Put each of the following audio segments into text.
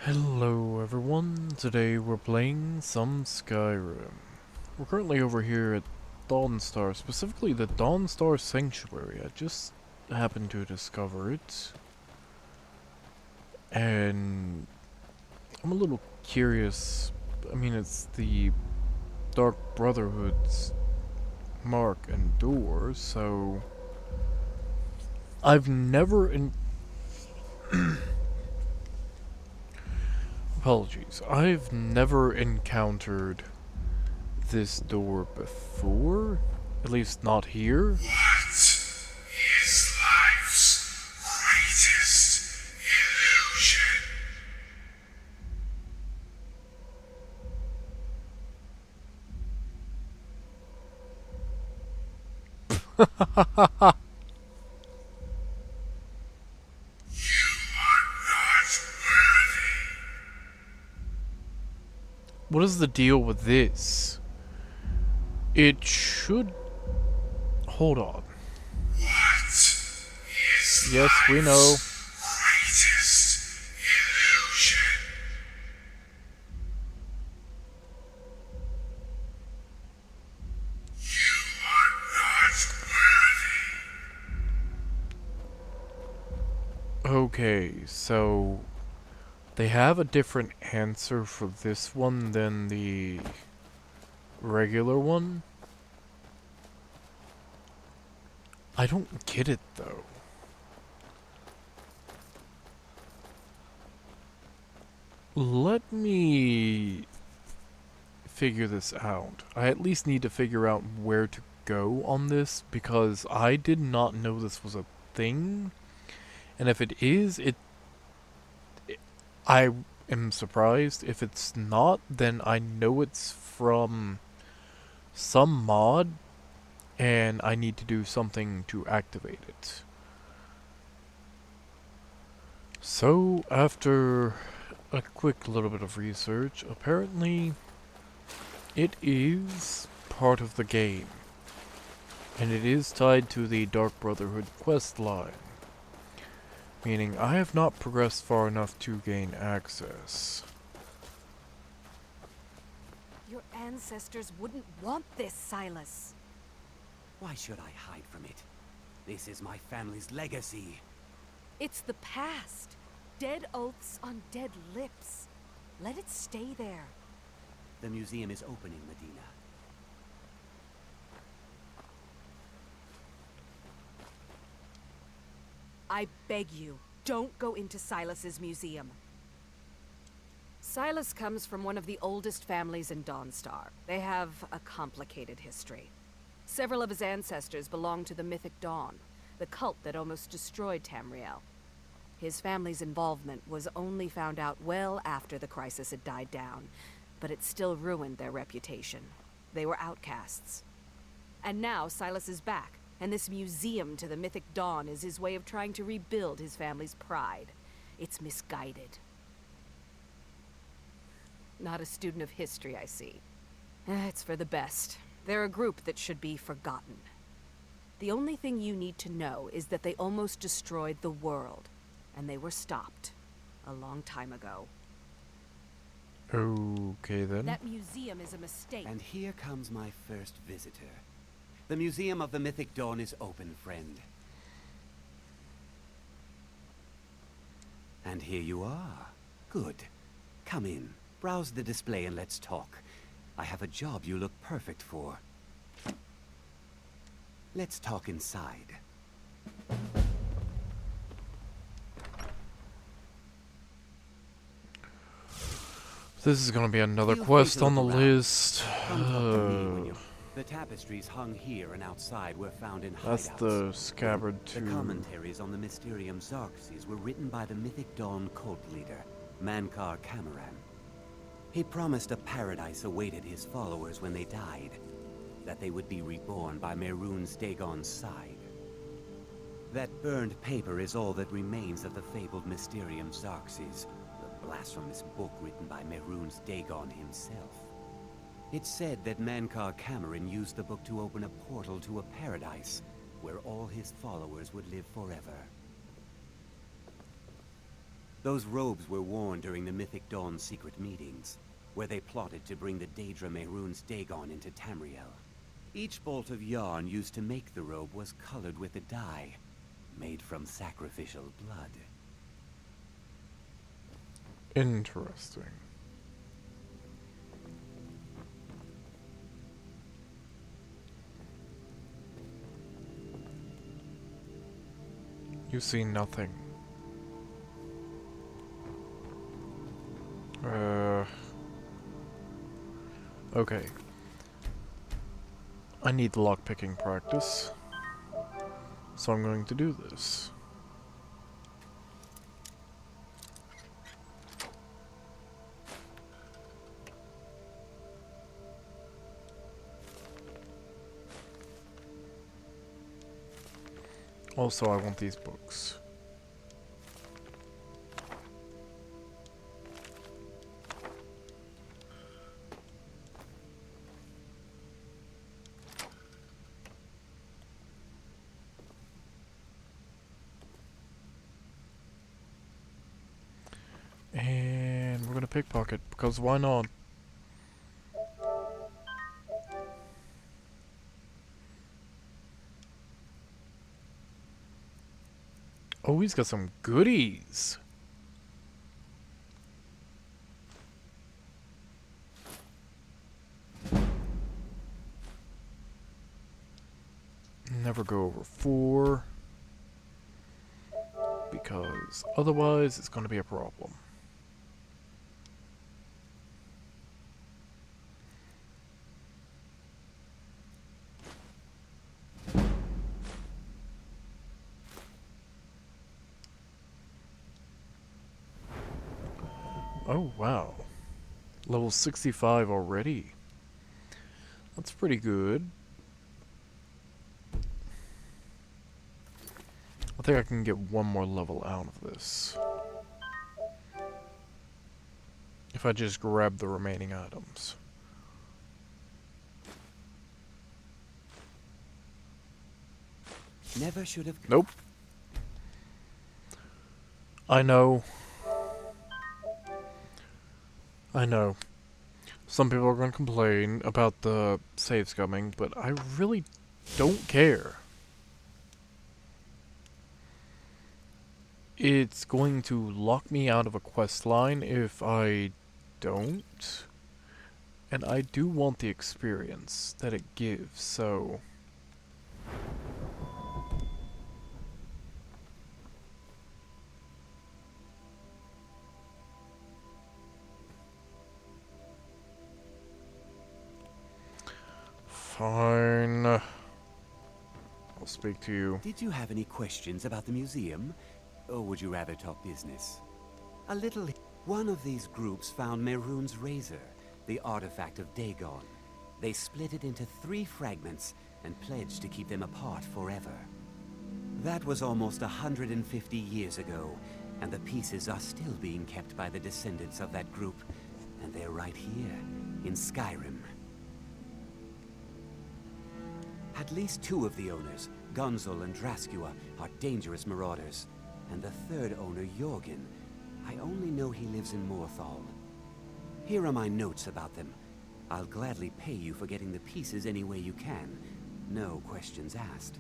Hello everyone, today we're playing some Skyrim. We're currently over here at Dawnstar, specifically the Dawnstar Sanctuary. I just happened to discover it, and I'm a little curious. I mean, it's the Dark Brotherhood's mark and door, so I've never apologies. I've never encountered this door before, at least not here. What is life's greatest illusion? You are not worthy. What is the deal with this? It should... Hold on. What is Yes, we know. life's greatest illusion? You are not worthy. Okay, so... They have a different answer for this one than the regular one. I don't get it, though. Let me figure this out. I at least need to figure out where to go on this, because I did not know this was a thing. And if it is, I am surprised. If it's not, then I know it's from some mod, and I need to do something to activate it. So, after a quick little bit of research, apparently it is part of the game, and it is tied to the Dark Brotherhood quest line, meaning I have not progressed far enough to gain access. Your ancestors wouldn't want this, Silas. Why should I hide from it? This is my family's legacy. It's the past. Dead oaths on dead lips. Let it stay there. The museum is opening, Medina. I beg you, don't go into Silas's museum. Silas comes from one of the oldest families in Dawnstar. They have a complicated history. Several of his ancestors belong to the Mythic Dawn, the cult that almost destroyed Tamriel. His family's involvement was only found out well after the crisis had died down, but it still ruined their reputation. They were outcasts. And now Silas is back, and this museum to the Mythic Dawn is his way of trying to rebuild his family's pride. It's misguided. Not a student of history, I see. It's for the best. They're a group that should be forgotten. The only thing you need to know is that they almost destroyed the world, and they were stopped a long time ago. Okay then. That museum is a mistake. And here comes my first visitor. The Museum of the Mythic Dawn is open, friend. And here you are. Good. Come in, browse the display, and let's talk. I have a job you look perfect for. Let's talk inside. This is gonna be another Feel free quest to on the look around. list. Come talk to me when you... The tapestries hung here and outside were found in That's hideouts. the scabbard The too. commentaries on the Mysterium Xarxes were written by the Mythic Dawn cult leader, Mankar Cameron. He promised a paradise awaited his followers when they died, that they would be reborn by Mehrunes Dagon's side. That burned paper is all that remains of the fabled Mysterium Xarxes, the blasphemous book written by Mehrunes Dagon himself. It's said that Mankar Cameron used the book to open a portal to a paradise, where all his followers would live forever. Those robes were worn during the Mythic Dawn's secret meetings, where they plotted to bring the Daedra Mehrunes Dagon into Tamriel. Each bolt of yarn used to make the robe was colored with a dye, made from sacrificial blood. Interesting. You see nothing. Okay. I need lockpicking practice, so I'm going to do this. Also, I want these books. And we're gonna pickpocket, because why not? Oh, he's got some goodies. Never go over 4. Because otherwise it's gonna be a problem. Oh, wow. Level 65 already. That's pretty good. I think I can get one more level out of this. If I just grab the remaining items. Never should have. Nope. I know. I know. Some people are going to complain about the save scumming, but I really don't care. It's going to lock me out of a quest line if I don't. And I do want the experience that it gives, so... Fine. I'll speak to you. Did you have any questions about the museum? Or would you rather talk business? A little... One of these groups found Mehrunes' razor, the artifact of Dagon. They split it into 3 fragments and pledged to keep them apart forever. That was almost 150 years ago, and the pieces are still being kept by the descendants of that group. And they're right here, in Skyrim. At least 2 of the owners, Gunzel and Draskua, are dangerous marauders. And the 3rd owner, Jorgen, I only know he lives in Morthal. Here are my notes about them. I'll gladly pay you for getting the pieces any way you can. No questions asked.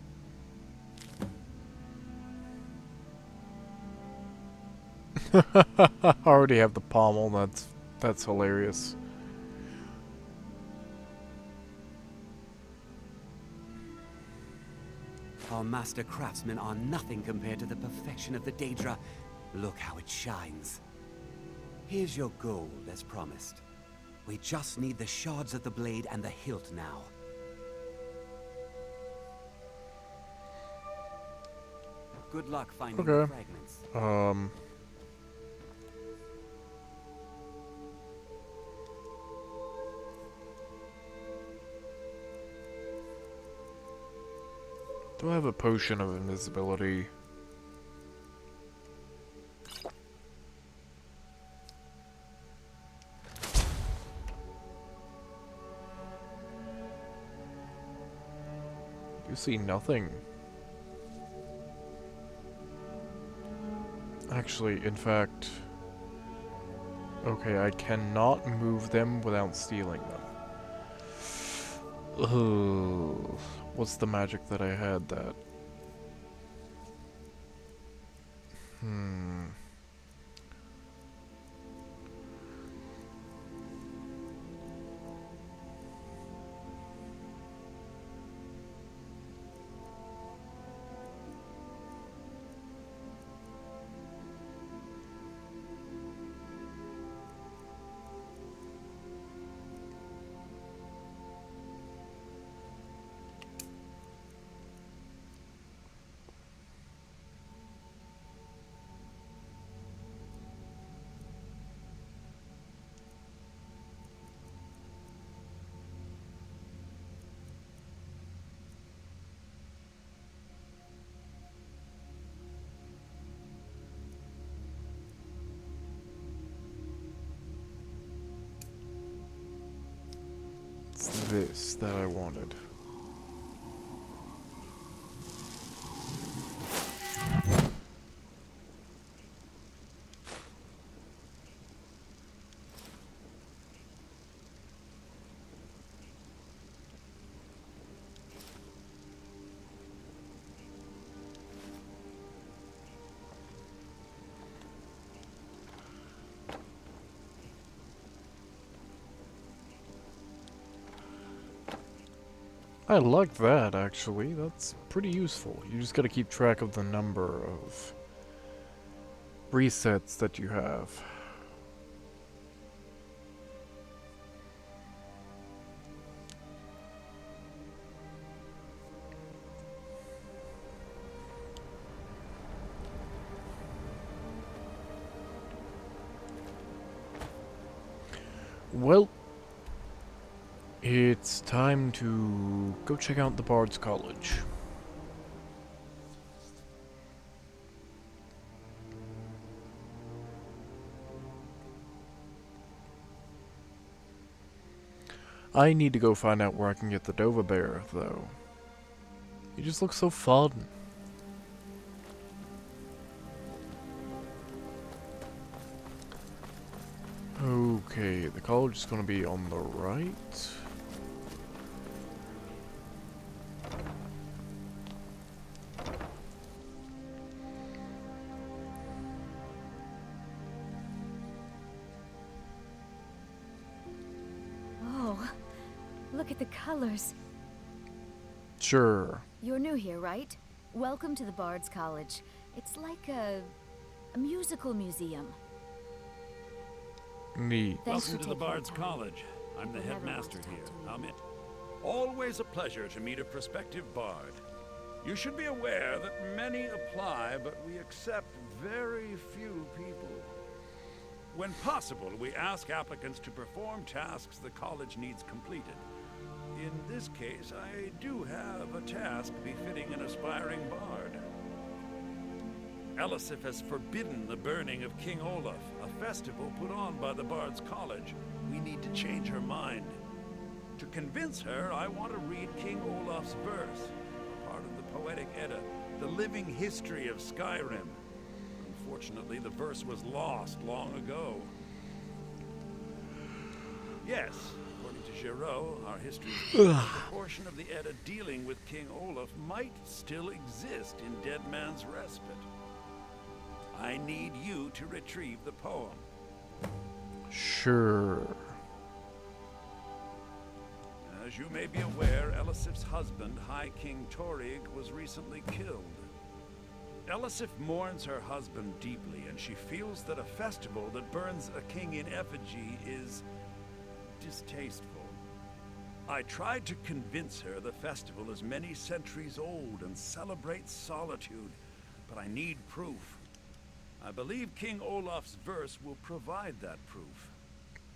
I already have the pommel, that's hilarious. Our master craftsmen are nothing compared to the perfection of the Daedra. Look how it shines. Here's your gold, as promised. We just need the shards of the blade and the hilt now. Good luck finding the fragments. Do I have a potion of invisibility? You see nothing. I Actually, in fact... Okay, I cannot move them without stealing them. Ugh. What's the magic that I had that? Hmm... It's this that I wanted. I like that, actually. That's pretty useful. You just gotta keep track of the number of resets that you have. Well, it's time to go check out the Bard's College. I need to go find out where I can get the Dova Bear, though. He just looks so fun. Okay, the college is gonna be on the right. Oh, look at the colors. Sure. You're new here, right? Welcome to the Bard's College. It's like a musical museum. Neat. Thanks Welcome for to the taking Bard's time. College. I'm the People never headmaster want to talk here. to me. I'm it. Always a pleasure to meet a prospective bard. You should be aware that many apply, but we accept very few people. When possible, we ask applicants to perform tasks the college needs completed. In this case, I do have a task befitting an aspiring bard. Elisif has forbidden the burning of King Olaf, a festival put on by the Bard's College. We need to change her mind. To convince her, I want to read King Olaf's verse, part of the Poetic Edda, the living history of Skyrim. Unfortunately, the verse was lost long ago. Yes, according to Giraud, our history the portion of the Edda dealing with King Olaf might still exist in Dead Man's Respite. I need you to retrieve the poem. Sure. As you may be aware, Elisif's husband, High King Torig, was recently killed. Elisif mourns her husband deeply, and she feels that a festival that burns a king in effigy is distasteful. I tried to convince her the festival is many centuries old and celebrates solitude, but I need proof. I believe King Olaf's verse will provide that proof.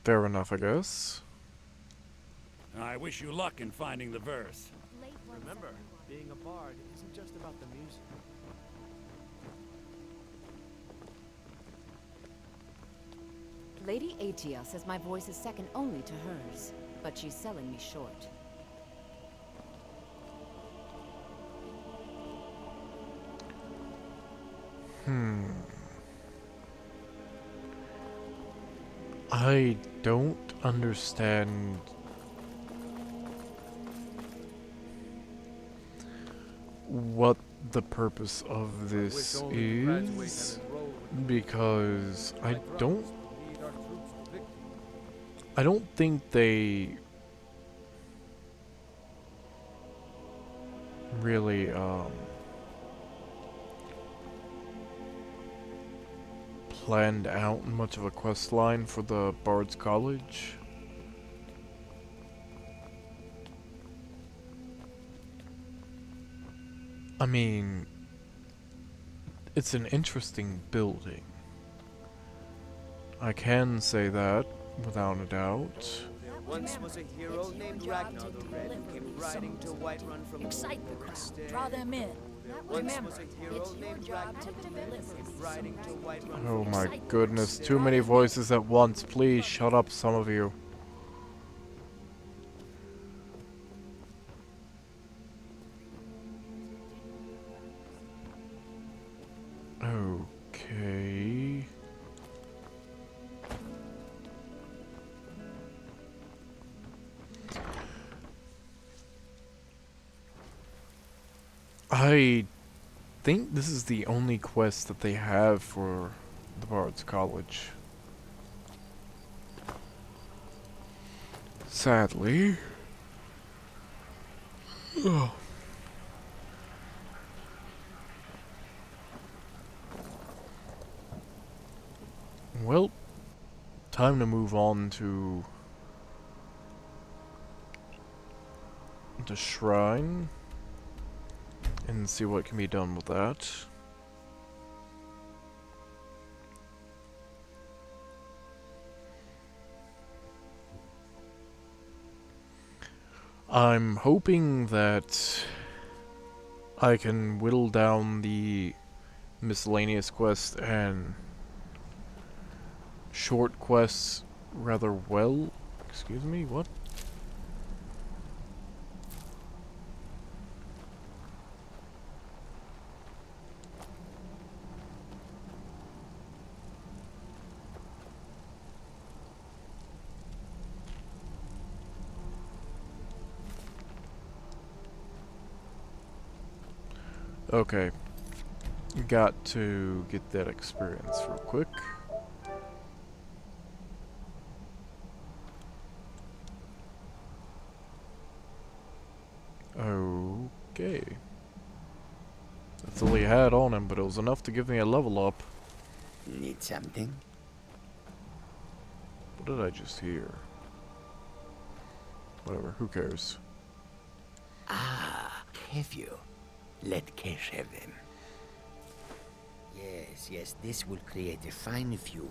Fair enough, I guess. I wish you luck in finding the verse. Remember, being a bard isn't just about the music. Lady Atia says my voice is second only to hers, but she's selling me short. I don't understand what the purpose of this is, because I don't think they really planned out much of a quest line for the Bard's College. I mean, it's an interesting building. I can say that without a doubt. Once was a hero named Ragnar the Red who came riding to Whiterun from Excite the crowd. Draw them in. Once Remember, was a hero it's your named job Ragnar to the Red who deliver came riding to Whiterun Oh from my goodness, too many voices at once. Please shut up, some of you. Okay. I think this is the only quest that they have for the Bard's College. Sadly. Ugh. Well, time to move on to the shrine and see what can be done with that. I'm hoping that I can whittle down the miscellaneous quests and short quests rather well. Excuse me, what? Okay. Got to get that experience real quick. Okay. That's all he had on him, but it was enough to give me a level up. Need something? What did I just hear? Whatever, who cares? Ah, have you? Let Kesh have them. Yes, this will create a fine fume.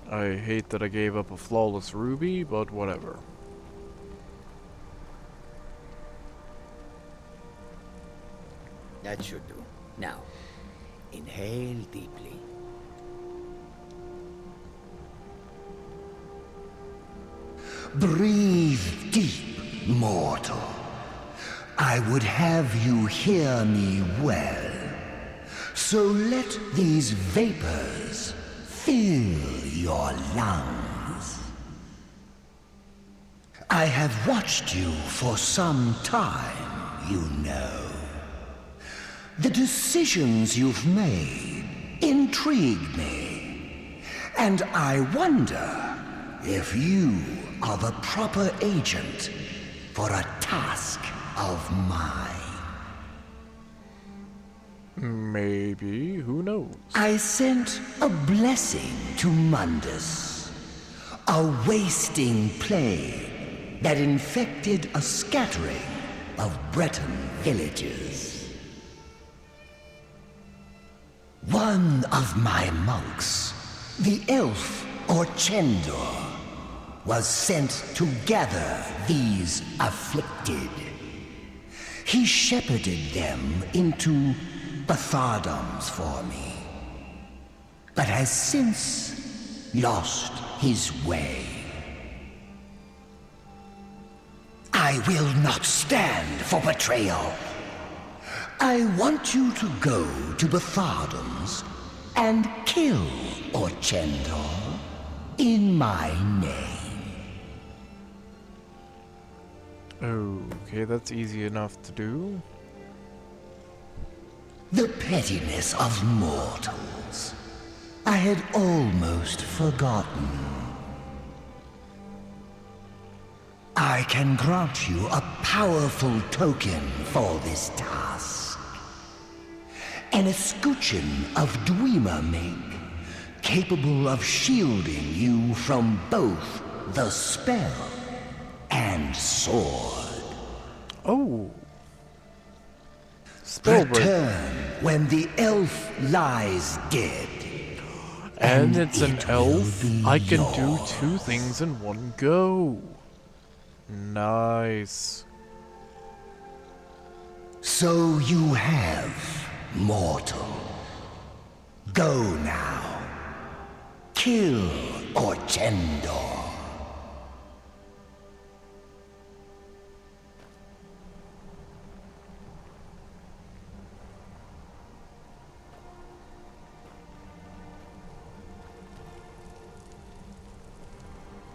I hate that I gave up a flawless ruby, but whatever. That should do. Now, inhale deeply. Breathe deep, mortal. I would have you hear me well. So let these vapors fill your lungs. I have watched you for some time, you know. The decisions you've made intrigue me, and I wonder if you are the proper agent for a task of mine. Maybe, who knows? I sent a blessing to Mundus, a wasting plague that infected a scattering of Breton villages. One of my monks, the elf Orchendor, was sent to gather these afflicted. He shepherded them into Bathardums for me, but has since lost his way. I will not stand for betrayal. I want you to go to Bathardums and kill Orchendor in my name. Okay, that's easy enough to do. The pettiness of mortals. I had almost forgotten. I can grant you a powerful token for this task. An escutcheon of Dwemer make, capable of shielding you from both the spell and sword. Oh. Spell break. Return when the elf lies dead. And it's an it elf. will be I can do yours. 2 things in one go. Nice. So you have, mortal. Go now. Kill Orchendor.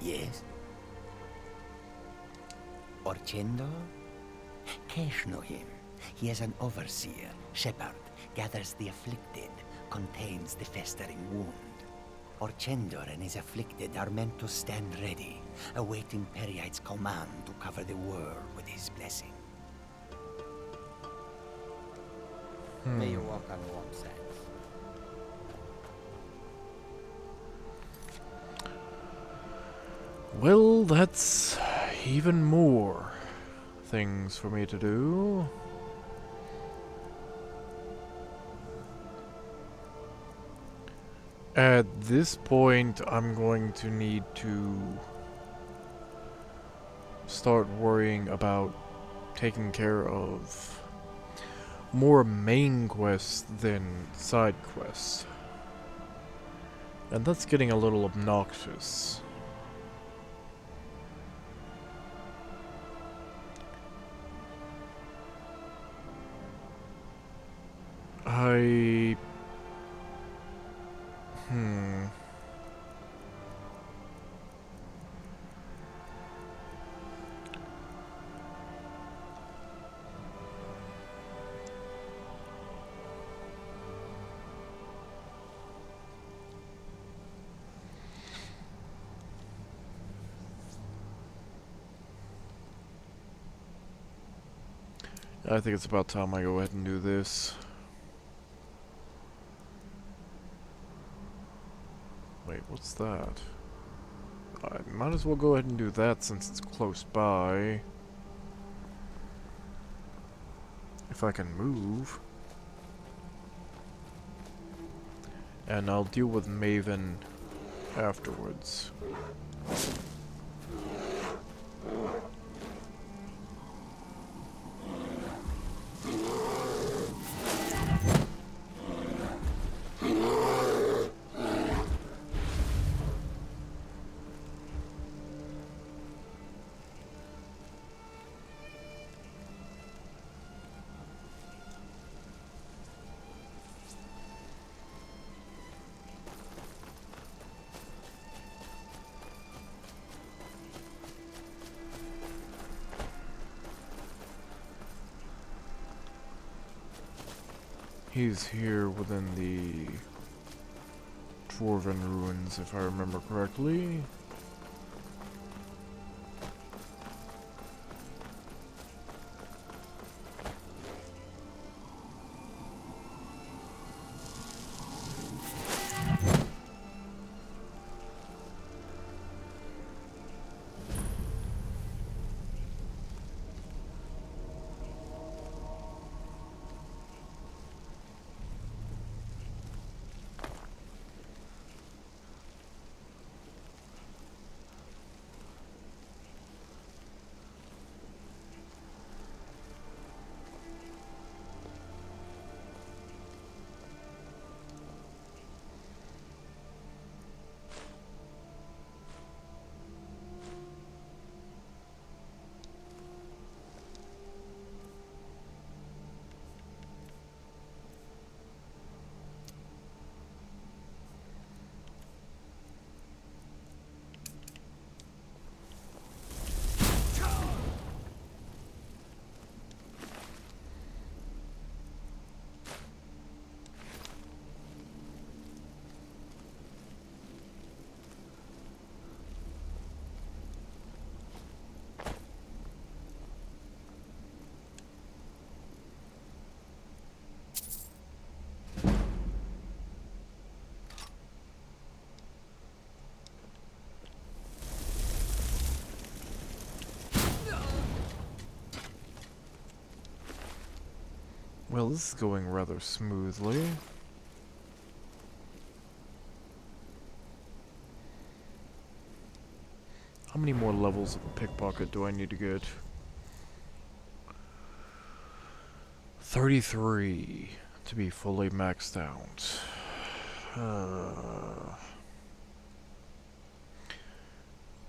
Yes? Orchendor? Kesh know him. He is an overseer, shepherd, gathers the afflicted, contains the festering wound. Orchendor and his afflicted are meant to stand ready, awaiting Periite's command to cover the world with his blessing. May you walk on warm sands. Well, that's even more things for me to do. At this point, I'm going to need to start worrying about taking care of more main quests than side quests. And that's getting a little obnoxious. I think it's about time I go ahead and do this. Wait, what's that? I might as well go ahead and do that since it's close by. If I can move. And I'll deal with Maven afterwards. He's here within the Dwarven ruins, if I remember correctly. Well, this is going rather smoothly. How many more levels of pickpocket do I need to get? 33 to be fully maxed out.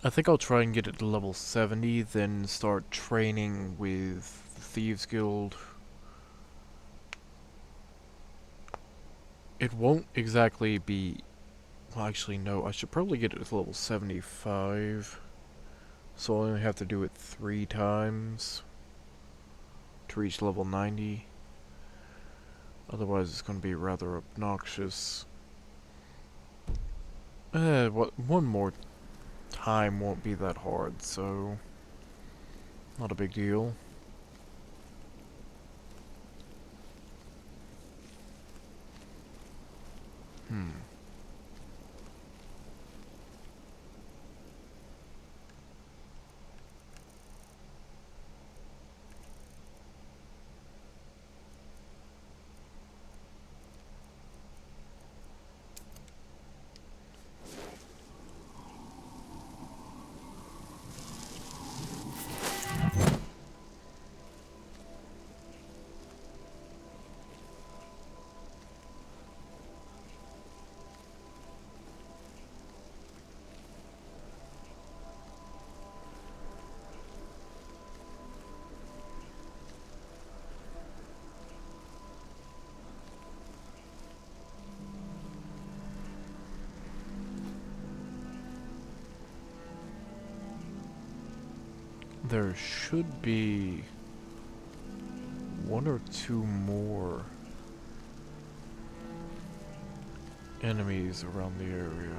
I think I'll try and get it to level 70, then start training with the Thieves Guild. It won't exactly be... Well, actually, no. I should probably get it to level 75. So I only have to do it 3 times to reach level 90. Otherwise, it's going to be rather obnoxious. One more time won't be that hard, so... Not a big deal. There should be 1 or 2 more enemies around the area.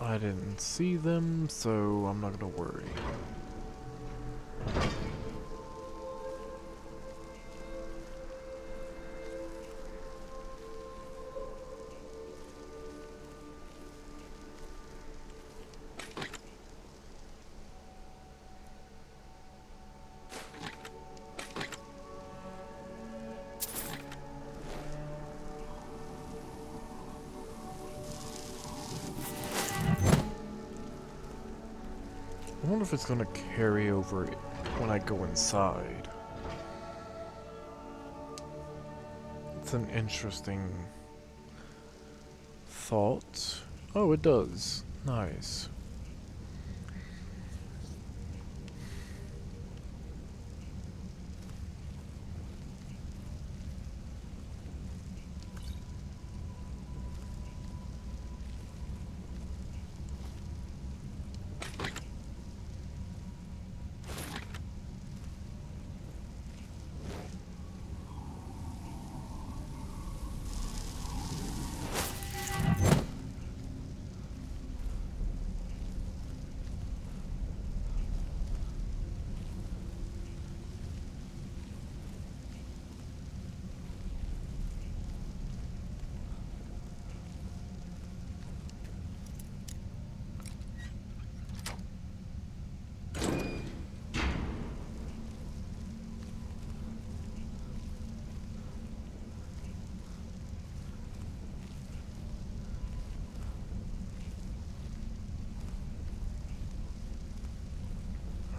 I didn't see them, so I'm not gonna worry. I wonder if it's gonna carry over when I go inside. It's an interesting thought. Oh, it does. Nice.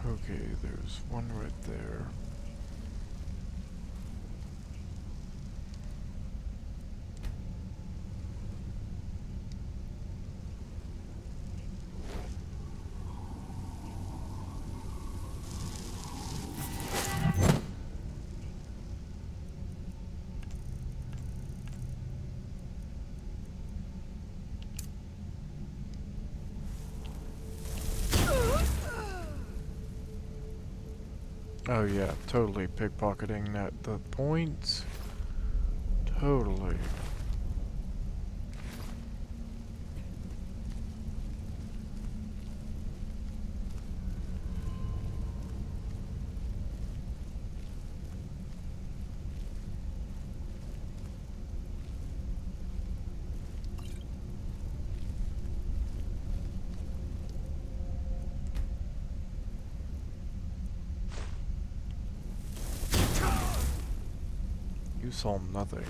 Okay, there's one right there. Oh yeah, totally pickpocketing at the point. Totally. You saw nothing.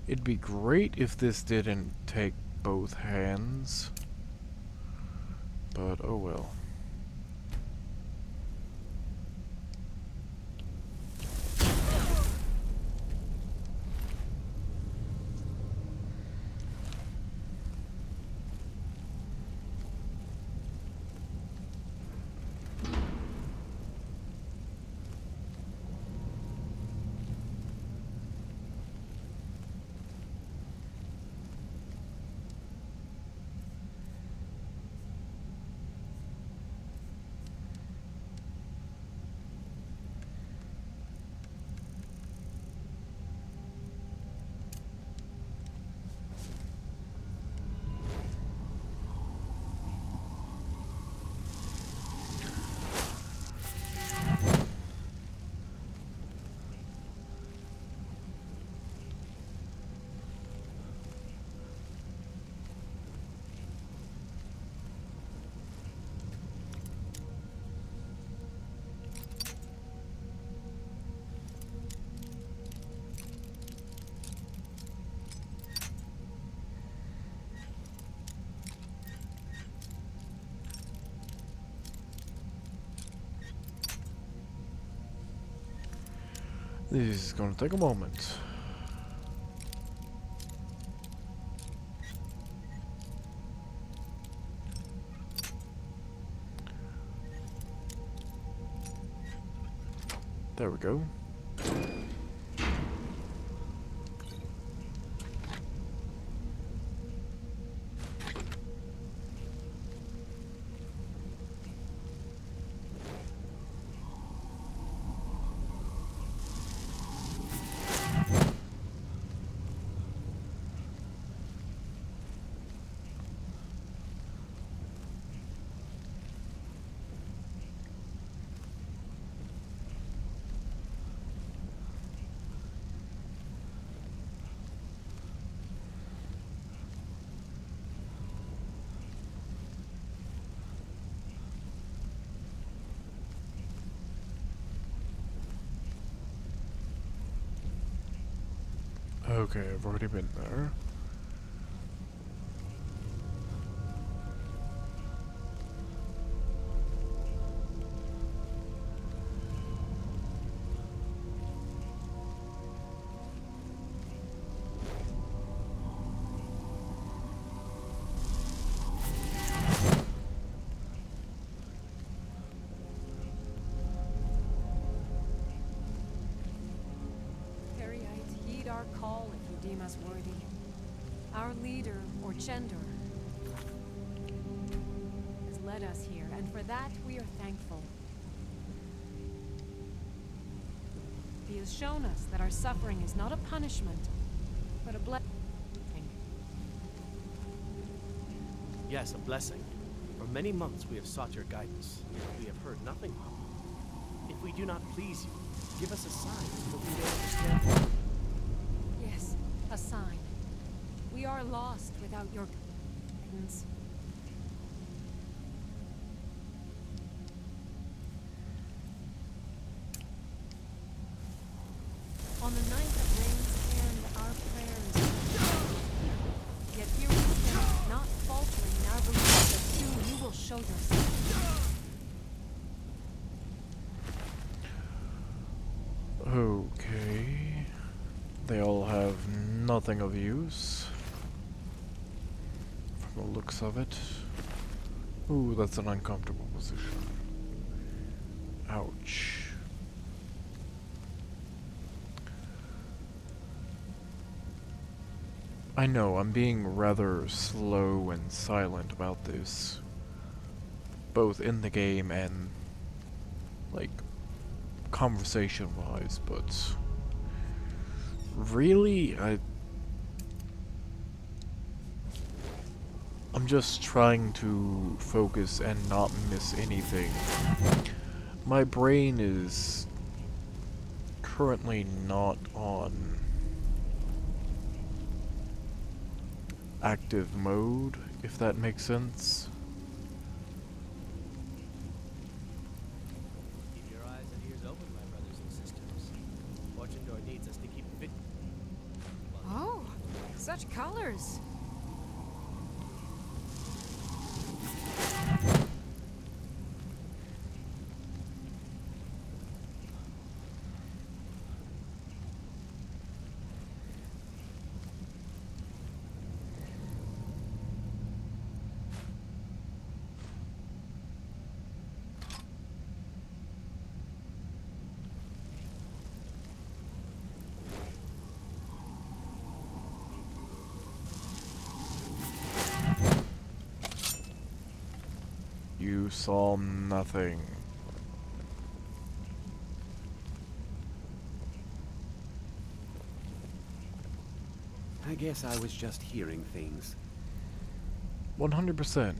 It'd be great if this didn't take both hands, but oh well. This is gonna take a moment. There we go. Okay, I've already been there. Heed our call if you deem us worthy. Our leader, or Chendor, has led us here, and for that we are thankful. He has shown us that our suffering is not a punishment, but a blessing. Yes, a blessing. For many months we have sought your guidance, yet we have heard nothing. If we do not please you, give us a sign so we may understand. Yes, a sign. We are lost without your guidance. On the night of rain's end, our prayers. Yet here we stand, not faltering in our belief that soon you will show yourself. nothing of use. From the looks of it. Ooh, that's an uncomfortable position. Ouch. I know, I'm being rather slow and silent about this. Both in the game and, like, conversation-wise, but... really, I'm just trying to focus and not miss anything. My brain is currently not on active mode, if that makes sense. Keep your eyes and ears open, my brothers and sisters. Fortune needs us to keep fit. Oh, such colors. You saw nothing. I guess I was just hearing things. 100%.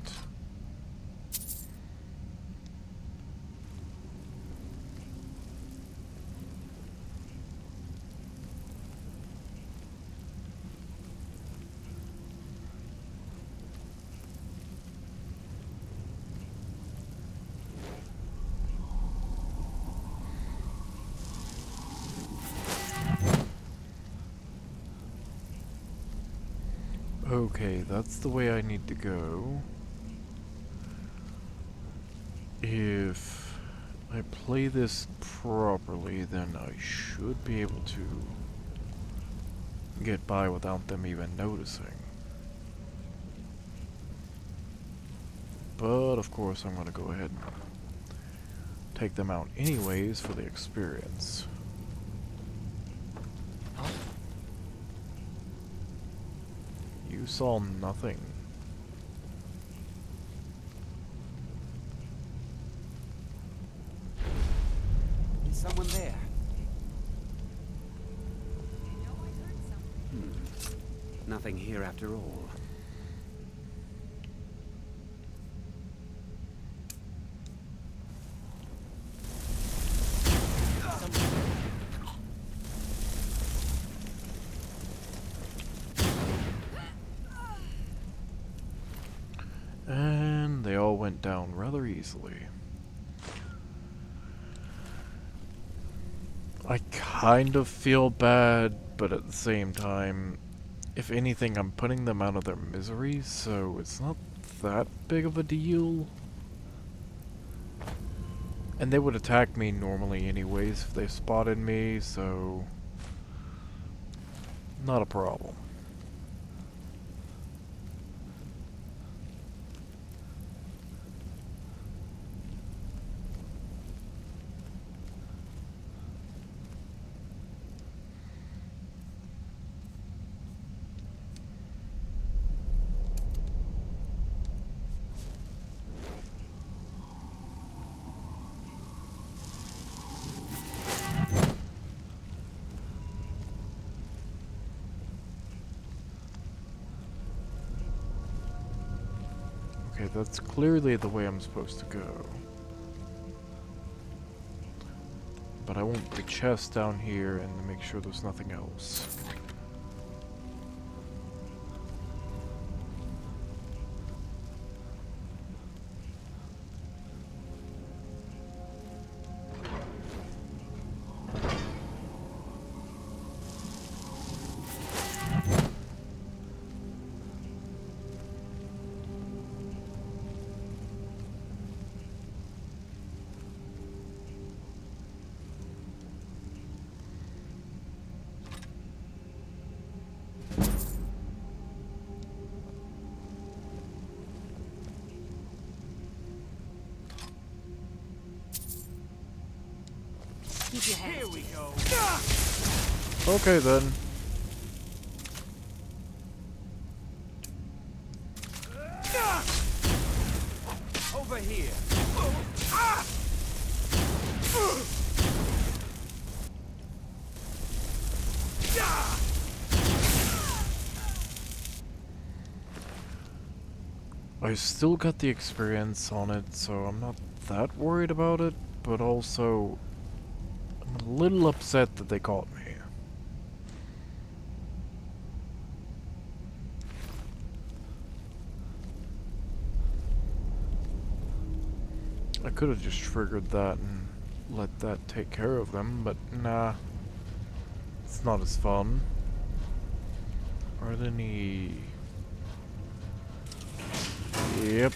Okay, that's the way I need to go. If I play this properly, then I should be able to get by without them even noticing. But of course I'm gonna go ahead and take them out anyways for the experience. You saw nothing. Is someone there? Nothing here after all. And they all went down rather easily. I kind of feel bad, but at the same time, if anything, I'm putting them out of their misery, so it's not that big of a deal. And they would attack me normally anyways if they spotted me, so... not a problem. Okay, that's clearly the way I'm supposed to go. But I want the chest down here and to make sure there's nothing else. Use your hands. Here we go. Okay then. Over here. I still got the experience on it, so I'm not that worried about it, but also I'm a little upset that they caught me. I could have just triggered that and let that take care of them, but nah. It's not as fun. Are there any... Yep.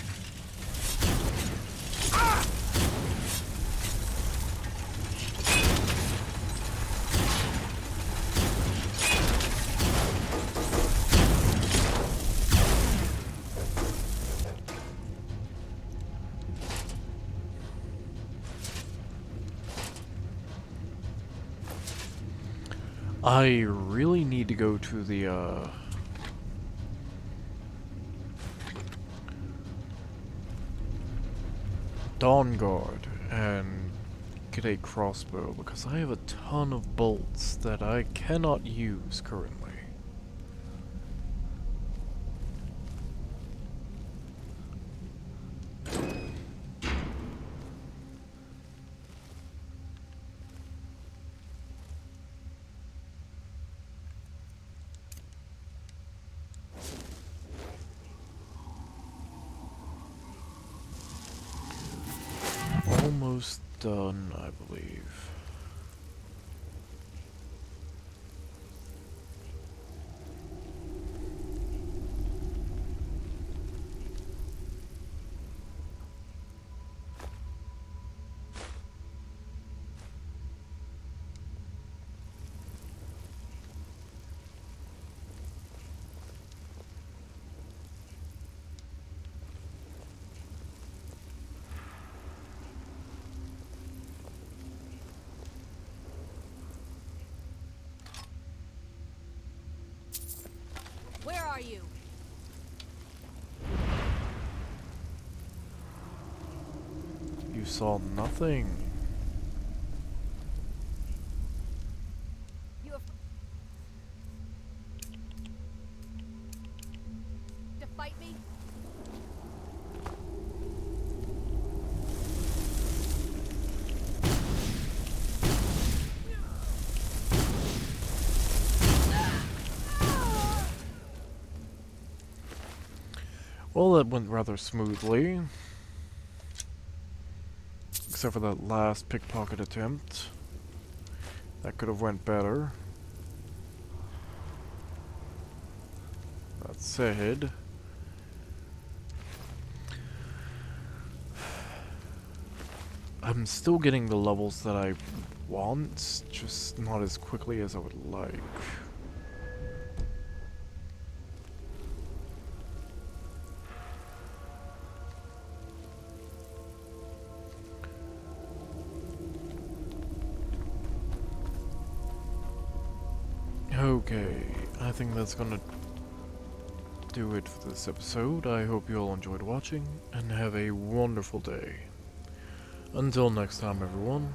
I really need to go to the, Dawn Guard and get a crossbow, because I have a ton of bolts that I cannot use currently. Almost done, I believe. Where are you? You saw nothing. You have to fight me? Well, that went rather smoothly. Except for that last pickpocket attempt. That could have went better. That said, I'm still getting the levels that I want, just not as quickly as I would like. Okay, I think that's gonna do it for this episode. I hope you all enjoyed watching, and have a wonderful day. Until next time, everyone.